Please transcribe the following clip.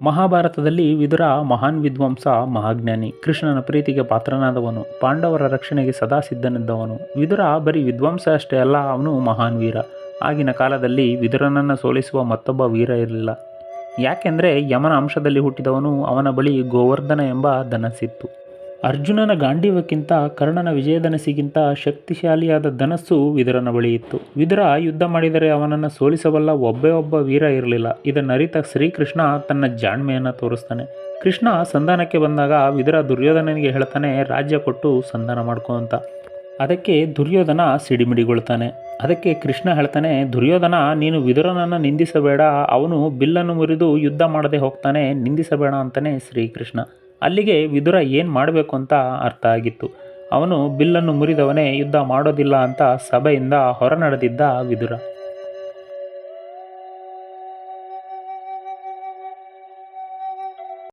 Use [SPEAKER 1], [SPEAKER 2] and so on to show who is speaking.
[SPEAKER 1] ಮಹಾಭಾರತದಲ್ಲಿ ವಿದುರ ಮಹಾನ್ ವಿದ್ವಾಂಸ, ಮಹಾಜ್ಞಾನಿ, ಕೃಷ್ಣನ ಪ್ರೀತಿಗೆ ಪಾತ್ರನಾದವನು, ಪಾಂಡವರ ರಕ್ಷಣೆಗೆ ಸದಾ ಸಿದ್ಧನಿದ್ದವನು. ವಿದುರ ಬರೀ ವಿದ್ವಾಂಸ ಅಷ್ಟೇ ಅಲ್ಲ, ಅವನು ಮಹಾನ್ ವೀರ. ಆಗಿನ ಕಾಲದಲ್ಲಿ ವಿದುರನನ್ನು ಸೋಲಿಸುವ ಮತ್ತೊಬ್ಬ ವೀರ ಇರಲಿಲ್ಲ. ಯಾಕೆಂದರೆ ಯಮನ ಅಂಶದಲ್ಲಿ ಹುಟ್ಟಿದವನು. ಅವನ ಬಳಿ ಗೋವರ್ಧನ ಎಂಬ ಧನಸ್ಸಿತ್ತು. ಅರ್ಜುನನ ಗಾಂಡೀವಕ್ಕಿಂತ ಕರ್ಣನ ವಿಜಯಧನಸ್ಸಿಗಿಂತ ಶಕ್ತಿಶಾಲಿಯಾದ ಧನಸ್ಸು ವಿದುರನ ಬಳಿ ಇತ್ತು. ವಿದುರ ಯುದ್ಧ ಮಾಡಿದರೆ ಅವನನ್ನು ಸೋಲಿಸಬಲ್ಲ ಒಬ್ಬೇ ಒಬ್ಬ ವೀರ ಇರಲಿಲ್ಲ. ಇದನ್ನರಿತ ಶ್ರೀಕೃಷ್ಣ ತನ್ನ ಜಾಣ್ಮೆಯನ್ನು ತೋರಿಸ್ತಾನೆ. ಕೃಷ್ಣ ಸಂಧಾನಕ್ಕೆ ಬಂದಾಗ ವಿದುರ ದುರ್ಯೋಧನನಿಗೆ ಹೇಳ್ತಾನೆ, ರಾಜ್ಯ ಕೊಟ್ಟು ಸಂಧಾನ ಮಾಡ್ಕೊ ಅಂತ. ಅದಕ್ಕೆ ದುರ್ಯೋಧನ ಸಿಡಿಮಿಡಿಗೊಳ್ತಾನೆ. ಅದಕ್ಕೆ ಕೃಷ್ಣ ಹೇಳ್ತಾನೆ, ದುರ್ಯೋಧನ, ನೀನು ವಿದುರನನ್ನು ನಿಂದಿಸಬೇಡ, ಅವನು ಬಿಲ್ಲನ್ನು ಮುರಿದು ಯುದ್ಧ ಮಾಡದೆ ಹೋಗ್ತಾನೆ, ನಿಂದಿಸಬೇಡ ಅಂತಾನೆ ಶ್ರೀಕೃಷ್ಣ. ಅಲ್ಲಿಗೆ ವಿದುರ ಏನು ಮಾಡಬೇಕು ಅಂತ ಅರ್ಥ ಆಗಿತ್ತು. ಅವನು ಬಿಲ್ಲನ್ನು ಮುರಿದವನೇ ಯುದ್ಧ ಮಾಡೋದಿಲ್ಲ ಅಂತ ಸಭೆಯಿಂದ ಹೊರ ನಡೆದಿದ್ದ ವಿದುರ.